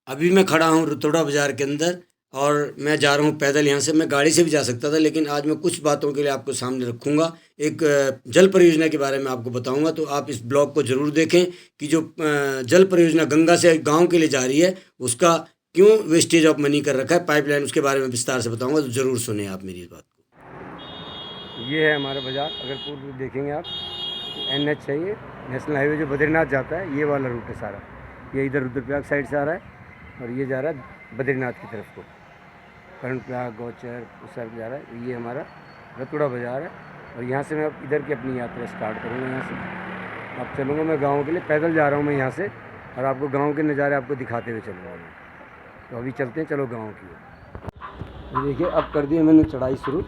अभी मैं खड़ा हूँ रुतोड़ा बाज़ार के अंदर और मैं जा रहा हूँ पैदल यहाँ से। मैं गाड़ी से भी जा सकता था, लेकिन आज मैं कुछ बातों के लिए आपको सामने रखूँगा। एक जल परियोजना के बारे में आपको बताऊँगा, तो आप इस ब्लॉग को ज़रूर देखें कि जो जल परियोजना गंगा से गाँव के लिए जा रही है, उसका क्यों वेस्टेज ऑफ मनी कर रखा है पाइपलाइन, उसके बारे में विस्तार से बताऊँगा, तो ज़रूर सुनें आप मेरी इस बात को। ये है हमारा बाज़ार। अगर पूर्व देखेंगे आप, NH है ये, नेशनल हाईवे जो बद्रीनाथ जाता है, ये वाला रूट है सारा। ये इधर रुद्रप्रयाग साइड से आ रहा है और ये जा रहा है बद्रीनाथ की तरफ को, कर्णप्रयाग, गौचर उस साइड जा रहा है। ये हमारा रतुड़ा बाज़ार है और यहाँ से मैं अब इधर की अपनी यात्रा स्टार्ट करूँगा। यहाँ से अब चलूँगा मैं गाँव के लिए, पैदल जा रहा हूँ मैं यहाँ से, और आपको गाँव के नज़ारे आपको दिखाते हुए चलूँगा मैं। तो अभी चलते हैं, चलो गाँव की ओर। देखिए अब कर दी मैंने चढ़ाई शुरू,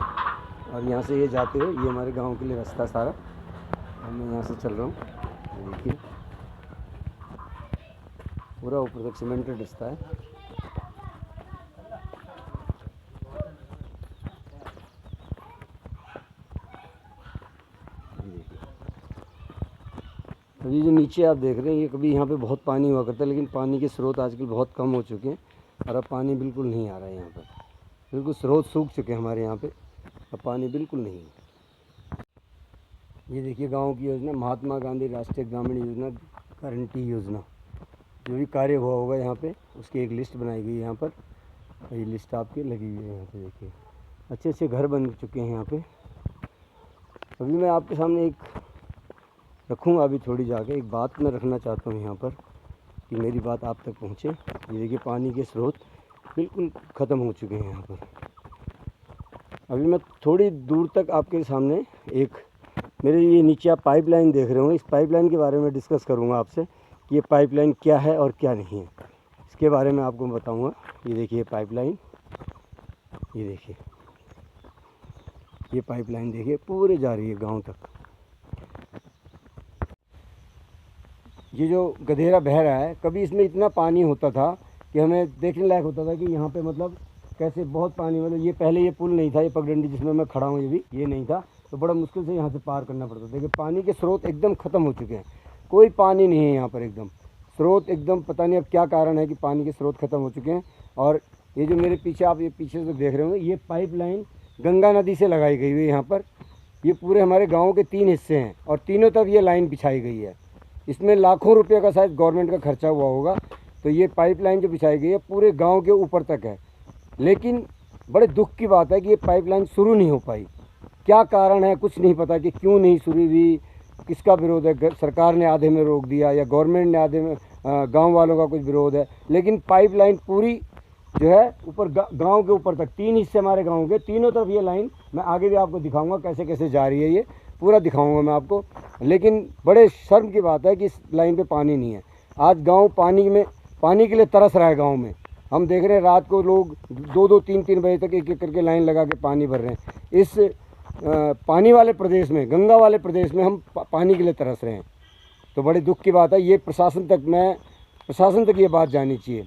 और यहाँ से ये जाते हुए ये हमारे गांव के लिए रास्ता सारा, और मैं यहाँ से चल रहा हूँ। देखिए पूरा ऊपर तक सीमेंटेड रास्ता है। तो ये जो नीचे आप देख रहे हैं, ये कभी यहाँ पे बहुत पानी हुआ करता है, लेकिन पानी के स्रोत आजकल बहुत कम हो चुके हैं और अब पानी बिल्कुल नहीं आ रहा है यहाँ पर। बिल्कुल स्रोत सूख चुके हैं हमारे यहाँ पे, अब पानी बिल्कुल नहीं है। ये देखिए गांव की योजना, महात्मा गांधी राष्ट्रीय ग्रामीण योजना गारंटी योजना, जो भी कार्य हुआ होगा यहाँ पे, उसकी एक लिस्ट बनाई गई है यहाँ पर। ये लिस्ट आपकी लगी हुई है यहाँ पे। देखिए अच्छे अच्छे घर बन चुके हैं यहाँ पे। अभी मैं आपके सामने एक रखूँगा, अभी थोड़ी जाके एक बात मैं रखना चाहता हूँ यहाँ पर, कि मेरी बात आप तक पहुँचे। ये देखिए पानी के स्रोत बिल्कुल ख़त्म हो चुके हैं यहाँ पर। अभी मैं थोड़ी दूर तक आपके सामने एक, मेरे ये नीचे आप पाइपलाइन देख रहे हो, इस पाइपलाइन के बारे में डिस्कस करूँगा आपसे कि ये पाइपलाइन क्या है और क्या नहीं है, इसके बारे में आपको बताऊँगा। ये देखिए पाइपलाइन, ये देखिए ये पाइपलाइन देखिए पूरे जा रही है गांव तक। ये जो गधेरा बह रहा है, कभी इसमें इतना पानी होता था कि हमें देखने लायक होता था कि यहाँ पे मतलब कैसे बहुत पानी, मतलब ये पहले ये पुल नहीं था, ये पगडंडी जिसमें मैं खड़ा हूँ ये नहीं था, तो बड़ा मुश्किल से यहाँ से पार करना पड़ता था। देखिए पानी के स्रोत एकदम ख़त्म हो चुके हैं, कोई पानी नहीं है यहाँ पर, एकदम स्रोत एकदम, पता नहीं अब क्या कारण है कि पानी के स्रोत ख़त्म हो चुके हैं। और ये जो मेरे पीछे आप ये पीछे से देख रहे होंगे, ये पाइपलाइन गंगा नदी से लगाई गई हुई है यहाँ पर। ये पूरे हमारे गाँव के 3 हिस्से हैं और तीनों तरफ ये लाइन बिछाई गई है। इसमें लाखों रुपये का शायद गवर्नमेंट का खर्चा हुआ होगा। तो ये पाइपलाइन जो बिछाई गई है पूरे गांव के ऊपर तक है, लेकिन बड़े दुख की बात है कि ये पाइपलाइन शुरू नहीं हो पाई। क्या कारण है कुछ नहीं पता कि क्यों नहीं शुरू हुई, किसका विरोध है, सरकार ने आधे में रोक दिया या गवर्नमेंट ने आधे में, गांव वालों का कुछ विरोध है, लेकिन पाइपलाइन पूरी जो है ऊपर गांव के ऊपर तक, 3 हिस्से हमारे गांव के, तीनों तरफ ये लाइन, मैं आगे भी आपको दिखाऊंगा कैसे कैसे जा रही है, ये पूरा दिखाऊंगा मैं आपको। लेकिन बड़े शर्म की बात है कि इस लाइन पे पानी नहीं है। आज गांव पानी के लिए तरस रहा है। गांव में हम देख रहे हैं रात को लोग 2-2, 3-3 बजे तक एक एक करके लाइन लगा के पानी भर रहे हैं। इस पानी वाले प्रदेश में, गंगा वाले प्रदेश में हम पानी के लिए तरस रहे हैं। तो बड़े दुख की बात है। ये प्रशासन तक ये बात जानी चाहिए।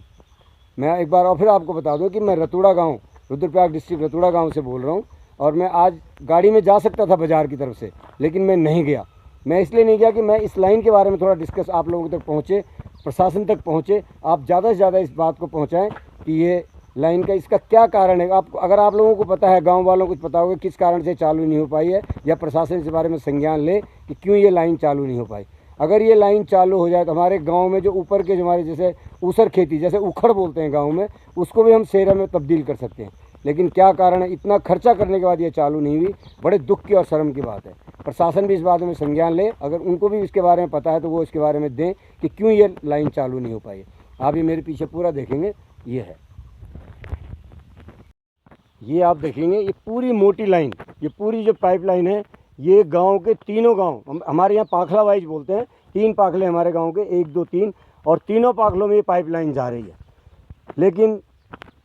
मैं एक बार और फिर आपको बता दूं कि मैं रतुड़ा गांव, रुद्रप्रयाग डिस्ट्रिक्ट रतुड़ा गांव से बोल रहा हूं, और मैं आज गाड़ी में जा सकता था बाज़ार की तरफ से, लेकिन मैं नहीं गया। मैं इसलिए नहीं गया कि मैं इस लाइन के बारे में थोड़ा डिस्कस आप लोगों तक पहुँचे, प्रशासन तक पहुँचे, आप ज़्यादा से ज़्यादा इस बात को पहुँचाएँ कि ये लाइन का इसका क्या कारण है। अगर आप लोगों को पता है, गाँव वालों को कुछ पता होगा किस कारण से चालू नहीं हो पाई है, या प्रशासन इस बारे में संज्ञान ले कि क्यों ये लाइन चालू नहीं हो पाई। अगर ये लाइन चालू हो जाए तो हमारे गांव में जो ऊपर के, जो हमारे जैसे ऊसर खेती, जैसे उखड़ बोलते हैं गांव में, उसको भी हम सेरा में तब्दील कर सकते हैं। लेकिन क्या कारण है, इतना खर्चा करने के बाद ये चालू नहीं हुई। बड़े दुख की और शर्म की बात है। प्रशासन भी इस बारे में संज्ञान ले, अगर उनको भी इसके बारे में पता है तो वो इसके बारे में दें कि क्यों ये लाइन चालू नहीं हो पाई। आप ये मेरे पीछे पूरा देखेंगे, ये है, ये आप देखेंगे, ये पूरी मोटी लाइन, ये पूरी जो पाइपलाइन है, ये गांव के तीनों गांव, हमारे यहाँ पाखला वाइज बोलते हैं, 3 पाखले हमारे गांव के, 1, 2, 3, और तीनों पाखलों में ये पाइपलाइन जा रही है। लेकिन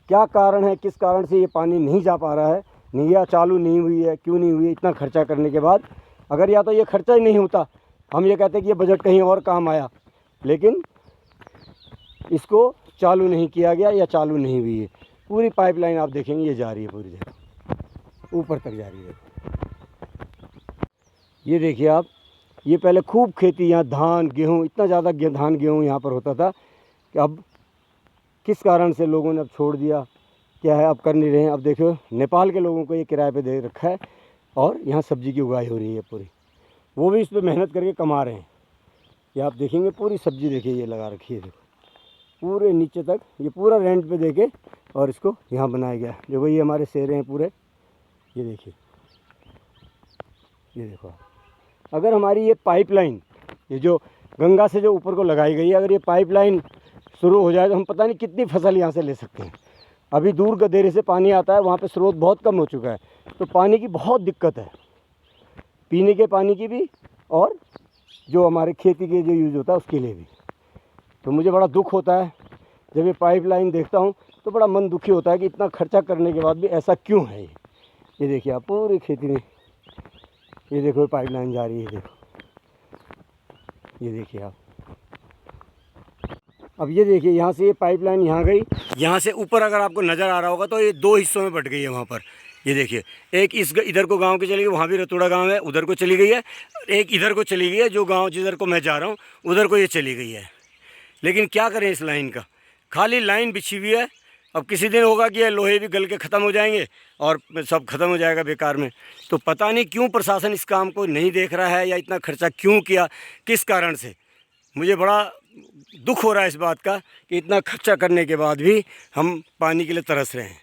क्या कारण है, किस कारण से ये पानी नहीं जा पा रहा है, नहीं, या चालू नहीं हुई है, क्यों नहीं हुई है इतना खर्चा करने के बाद। अगर या तो ये खर्चा ही नहीं होता, हम ये कहते कि ये बजट कहीं और काम आया, लेकिन इसको चालू नहीं किया गया या चालू नहीं हुई है। पूरी पाइपलाइन आप देखेंगे ये जा रही है पूरी जगह, ऊपर तक जा रही है। ये देखिए आप, ये पहले खूब खेती, यहाँ धान गेहूँ, इतना ज़्यादा धान गेहूँ यहाँ पर होता था कि अब किस कारण से लोगों ने अब छोड़ दिया, क्या है, अब कर नहीं रहे हैं। अब देखो नेपाल के लोगों को ये किराए पे दे रखा है और यहाँ सब्ज़ी की उगाई हो रही है पूरी, वो भी इस पर मेहनत करके कमा रहे हैं। ये आप देखेंगे पूरी सब्ज़ी, देखिए ये लगा रखी है, देखो पूरे नीचे तक, ये पूरा रेंट पे देके और इसको यहाँ बनाया गया। देखो ये हमारे सेरे हैं पूरे, ये देखिए, ये देखो। अगर हमारी ये पाइपलाइन, ये जो गंगा से जो ऊपर को लगाई गई है, अगर ये पाइपलाइन शुरू हो जाए तो हम पता नहीं कितनी फसल यहाँ से ले सकते हैं। अभी दूर गदेरे से पानी आता है, वहाँ पे स्रोत बहुत कम हो चुका है, तो पानी की बहुत दिक्कत है, पीने के पानी की भी और जो हमारे खेती के जो यूज़ होता है उसके लिए भी। तो मुझे बड़ा दुख होता है जब ये पाइपलाइन देखता हूँ, तो बड़ा मन दुखी होता है कि इतना खर्चा करने के बाद भी ऐसा क्यों है। ये देखिए आप पूरी खेती में, ये देखो पाइपलाइन जा रही है, देखो ये देखिए आप। अब ये देखिए यहाँ से ये पाइपलाइन यहाँ गई, यहाँ से ऊपर अगर आपको नज़र आ रहा होगा तो ये 2 हिस्सों में बट गई है वहाँ पर। ये देखिए एक इधर को गांव की चली गई, वहाँ भी रतुड़ा गांव है, उधर को चली गई है। एक इधर को चली गई है, जो गांव जिधर को मैं जा रहा हूँ उधर को ये चली गई है। लेकिन क्या करें इस लाइन का, खाली लाइन बिछी हुई है। अब किसी दिन होगा कि ये लोहे भी गल के ख़त्म हो जाएंगे और सब ख़त्म हो जाएगा बेकार में। तो पता नहीं क्यों प्रशासन इस काम को नहीं देख रहा है, या इतना खर्चा क्यों किया, किस कारण से। मुझे बड़ा दुख हो रहा है इस बात का कि इतना खर्चा करने के बाद भी हम पानी के लिए तरस रहे हैं।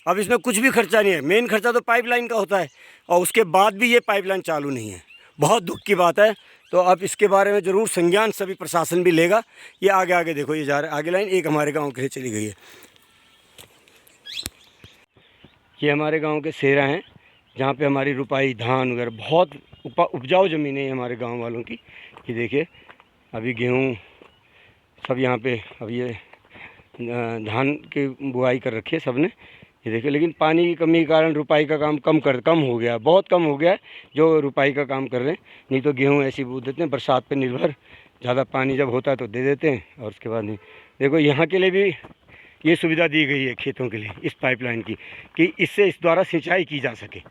अब इसमें कुछ भी खर्चा नहीं है, मेन खर्चा तो पाइपलाइन का होता है, और उसके बाद भी ये पाइपलाइन चालू नहीं है। बहुत दुख की बात है। तो अब इसके बारे में ज़रूर संज्ञान सभी प्रशासन भी लेगा। ये आगे आगे देखो, ये जा रहा है आगे लाइन, एक हमारे गांव के लिए चली गई है। ये हमारे गांव के सेरा हैं, जहाँ पे हमारी रुपाई, धान वगैरह बहुत उपजाऊ ज़मीनें हैं हमारे गांव वालों की। ये देखिए अभी गेहूँ सब यहाँ पे, अब ये धान की बुआई कर रखी है सब ने, ये देखिए। लेकिन पानी की कमी के कारण रुपाई का काम कम हो गया, बहुत कम हो गया है जो रुपाई का काम कर रहे हैं। नहीं तो गेहूँ ऐसे ही बो देते हैं, बरसात पे निर्भर, ज़्यादा पानी जब होता है तो दे देते हैं और उसके बाद नहीं। देखो यहाँ के लिए भी ये सुविधा दी गई है खेतों के लिए इस पाइपलाइन की, कि इससे इस द्वारा सिंचाई की जा सके,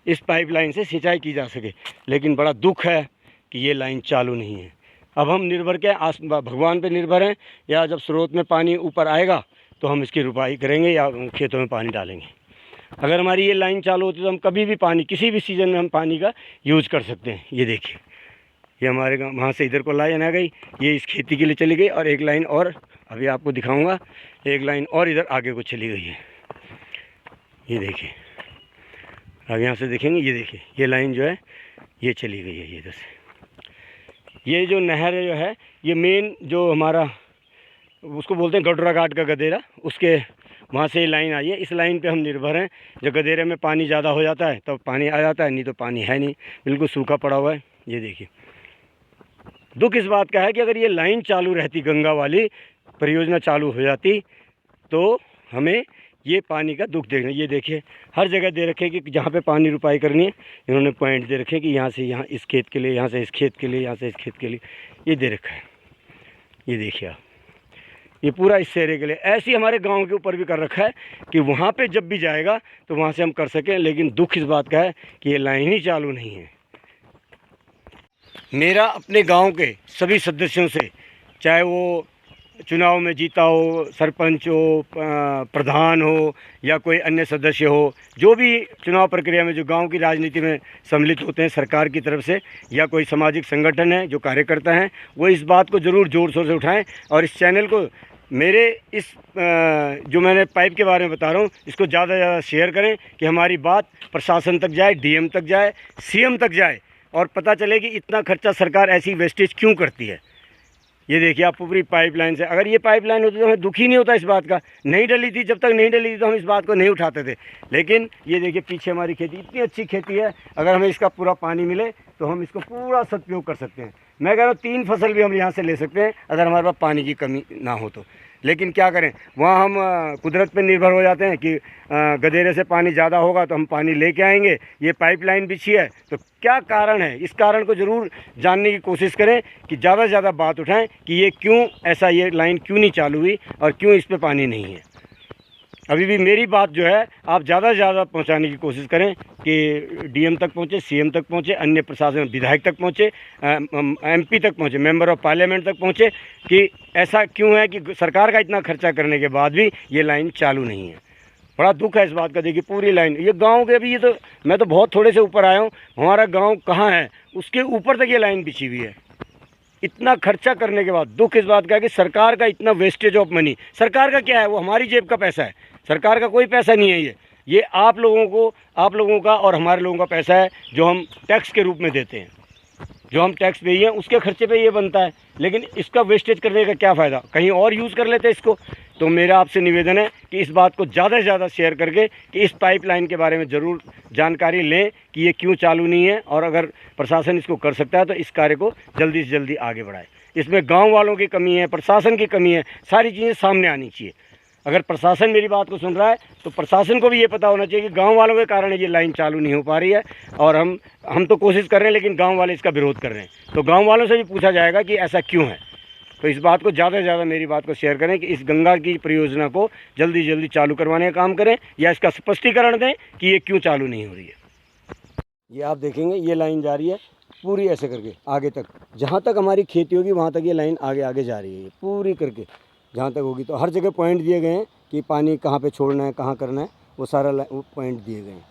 इस पाइपलाइन से सिंचाई की जा सके। लेकिन बड़ा दुख है कि ये लाइन चालू नहीं है। अब हम निर्भर क्या, भगवान पे निर्भर हैं, या जब स्रोत में पानी ऊपर आएगा तो हम इसकी रुपाई करेंगे या खेतों में पानी डालेंगे। अगर हमारी ये लाइन चालू होती तो हम कभी भी पानी, किसी भी सीज़न में हम पानी का यूज़ कर सकते हैं। ये देखिए ये हमारे गाँव, वहाँ से इधर को लाइन आ गई, ये इस खेती के लिए चली गई, और एक लाइन और अभी आपको दिखाऊंगा, एक लाइन और इधर आगे को चली गई है। ये देखिए आगे यहाँ से देखेंगे, ये देखिए ये लाइन जो है ये चली गई है। ये इधर से ये जो नहर जो है, ये मेन जो हमारा उसको बोलते हैं गडोरा घाट का गदेरा, उसके वहाँ से ये लाइन आई है। इस लाइन पे हम निर्भर हैं। जब गदेरे में पानी ज़्यादा हो जाता है तब तो पानी आ जाता है, नहीं तो पानी है नहीं, बिल्कुल सूखा पड़ा हुआ है। ये देखिए दुख इस बात का है कि अगर ये लाइन चालू रहती, गंगा वाली परियोजना चालू हो जाती, तो हमें ये पानी का दुख देखना। ये देखिए हर जगह दे रखे कि जहाँ पे पानी रुपाई करनी है, इन्होंने पॉइंट दे रखे कि यहाँ से यहाँ इस खेत के लिए, यहाँ से इस खेत के लिए, यहाँ से इस खेत के लिए, ये दे रखा है। ये देखिए आप, ये पूरा इस सेरे के लिए। ऐसे ही हमारे गांव के ऊपर भी कर रखा है कि वहाँ पे जब भी जाएगा तो वहाँ से हम कर सकें। लेकिन दुख इस बात का है कि ये लाइन ही चालू नहीं है। मेरा अपने गांव के सभी सदस्यों से, चाहे वो चुनाव में जीता हो, सरपंच हो, प्रधान हो, या कोई अन्य सदस्य हो, जो भी चुनाव प्रक्रिया में जो गांव की राजनीति में सम्मिलित होते हैं सरकार की तरफ से, या कोई सामाजिक संगठन है जो कार्यकर्ता हैं, वो इस बात को ज़रूर ज़ोर शोर से उठाएं। और इस चैनल को, मेरे इस जो मैंने पाइप के बारे में बता रहा हूँ, इसको ज़्यादा से ज़्यादा शेयर करें कि हमारी बात प्रशासन तक जाए, डीएम तक जाए, सीएम तक जाए, और पता चले कि इतना खर्चा सरकार ऐसी वेस्टेज क्यों करती है। ये देखिए आप पूरी पाइपलाइन से, अगर ये पाइपलाइन होती तो हमें दुख ही नहीं होता इस बात का। नहीं डली थी, जब तक नहीं डली थी तो हम इस बात को नहीं उठाते थे। लेकिन ये देखिए पीछे हमारी खेती, इतनी अच्छी खेती है, अगर हमें इसका पूरा पानी मिले तो हम इसको पूरा सदुपयोग कर सकते हैं। मैं कह रहा हूँ 3 फसल भी हम यहाँ से ले सकते हैं अगर हमारे पास पानी की कमी ना हो तो। लेकिन क्या करें, वहाँ हम कुदरत पर निर्भर हो जाते हैं कि गदेरे से पानी ज़्यादा होगा तो हम पानी लेके आएंगे। ये पाइपलाइन बिछी है, तो क्या कारण है, इस कारण को ज़रूर जानने की कोशिश करें कि ज़्यादा से ज़्यादा बात उठाएं कि ये क्यों ऐसा, ये लाइन क्यों नहीं चालू हुई और क्यों इस पर पानी नहीं है। अभी भी मेरी बात जो है आप ज़्यादा से ज़्यादा पहुंचाने की कोशिश करें कि डीएम तक पहुंचे, सीएम तक पहुंचे, अन्य प्रशासन विधायक तक पहुंचे, एमपी तक पहुंचे, मेंबर ऑफ पार्लियामेंट तक पहुंचे कि ऐसा क्यों है कि सरकार का इतना खर्चा करने के बाद भी ये लाइन चालू नहीं है। बड़ा दुख है इस बात का। देखिए पूरी लाइन, ये गांव के अभी ये तो मैं तो बहुत थोड़े से ऊपर आया हूँ, हमारा गांव कहाँ है उसके ऊपर तक ये लाइन बिछी हुई है। इतना खर्चा करने के बाद दुख इस बात का है कि सरकार का इतना वेस्टेज ऑफ मनी। सरकार का क्या है, वो हमारी जेब का पैसा है, सरकार का कोई पैसा नहीं है। ये आप लोगों का और हमारे लोगों का पैसा है जो हम टैक्स के रूप में देते हैं, जो हम टैक्स पे ही हैं उसके खर्चे पे ये बनता है। लेकिन इसका वेस्टेज करने का क्या फ़ायदा, कहीं और यूज़ कर लेते इसको। तो मेरा आपसे निवेदन है कि इस बात को ज़्यादा से ज़्यादा शेयर करके कि इस पाइपलाइन के बारे में ज़रूर जानकारी लें कि ये क्यों चालू नहीं है, और अगर प्रशासन इसको कर सकता है तो इस कार्य को जल्दी से जल्दी आगे बढ़ाए। इसमें गाँव वालों की कमी है, प्रशासन की कमी है, सारी चीज़ें सामने आनी चाहिए। अगर प्रशासन मेरी बात को सुन रहा है तो प्रशासन को भी ये पता होना चाहिए कि गांव वालों के कारण ये लाइन चालू नहीं हो पा रही है, और हम तो कोशिश कर रहे हैं लेकिन गांव वाले इसका विरोध कर रहे हैं। तो गांव वालों से भी पूछा जाएगा कि ऐसा क्यों है। तो इस बात को ज़्यादा से ज़्यादा मेरी बात को शेयर करें कि इस गंगा की परियोजना को जल्दी से जल्दी चालू करवाने का काम करें, या इसका स्पष्टीकरण दें कि ये क्यों चालू नहीं हो रही है। ये आप देखेंगे ये लाइन जा रही है पूरी ऐसे करके आगे तक, जहाँ तक हमारी खेती होगी वहाँ तक ये लाइन आगे आगे जा रही है, ये पूरी करके जहाँ तक होगी। तो हर जगह पॉइंट दिए गए हैं कि पानी कहाँ पे छोड़ना है, कहाँ करना है, वो सारा वो पॉइंट दिए गए हैं।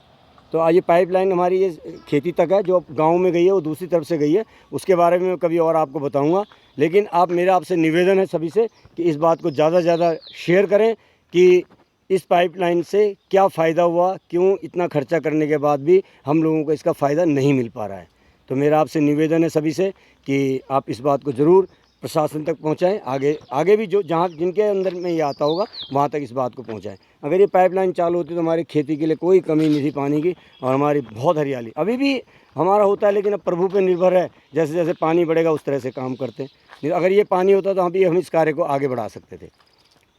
तो ये पाइपलाइन हमारी ये खेती तक है, जो गांव में गई है वो दूसरी तरफ से गई है, उसके बारे में कभी और आपको बताऊंगा। लेकिन मेरा आपसे निवेदन है सभी से कि इस बात को ज़्यादा से ज़्यादा शेयर करें कि इस पाइपलाइन से क्या फ़ायदा हुआ, क्यों इतना खर्चा करने के बाद भी हम लोगों को इसका फ़ायदा नहीं मिल पा रहा है। तो मेरा आपसे निवेदन है सभी से कि आप इस बात को ज़रूर प्रशासन तक पहुंचाएं, आगे भी जो जहाँ जिनके अंदर में ये आता होगा वहाँ तक इस बात को पहुंचाएं। अगर ये पाइपलाइन चालू होती तो हमारी खेती के लिए कोई कमी नहीं थी पानी की, और हमारी बहुत हरियाली अभी भी हमारा होता है। लेकिन अब प्रभु पे निर्भर है, जैसे जैसे पानी बढ़ेगा उस तरह से काम करते हैं। अगर ये पानी होता तो हम इस कार्य को आगे बढ़ा सकते थे।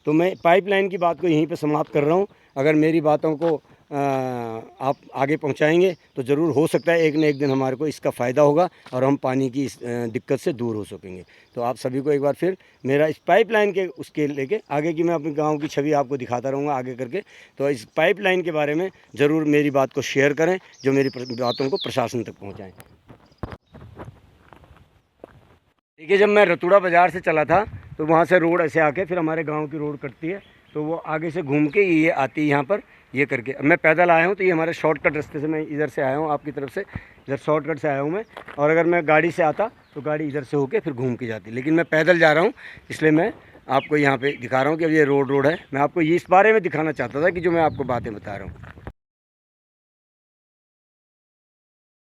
तो मैं पाइपलाइन की बात को यहीं पर समाप्त कर रहा हूँ। अगर मेरी बातों को आप आगे पहुंचाएंगे तो ज़रूर हो सकता है एक न एक दिन हमारे को इसका फ़ायदा होगा और हम पानी की इस दिक्कत से दूर हो सकेंगे। तो आप सभी को एक बार फिर मेरा इस पाइपलाइन के उसके लेके आगे की मैं अपने गांव की छवि आपको दिखाता रहूँगा आगे करके। तो इस पाइपलाइन के बारे में ज़रूर मेरी बात को शेयर करें, जो मेरी बातों को प्रशासन तक पहुँचाएँ। देखिए जब मैं रतुड़ा बाज़ार से चला था तो वहाँ से रोड ऐसे आके फिर हमारे गाँव की रोड कटती है, तो वो आगे से घूम के ये आती है यहाँ पर ये करके। मैं पैदल आया हूँ तो ये हमारे शॉर्टकट रास्ते से मैं इधर से आया हूँ, आपकी तरफ से इधर शॉर्टकट से आया हूँ मैं। और अगर मैं गाड़ी से आता तो गाड़ी इधर से होके फिर घूम के जाती, लेकिन मैं पैदल जा रहा हूँ इसलिए मैं आपको यहाँ पे दिखा रहा हूँ कि अब ये रोड है। मैं आपको ये इस बारे में दिखाना चाहता था कि जो मैं आपको बातें बता रहा हूँ।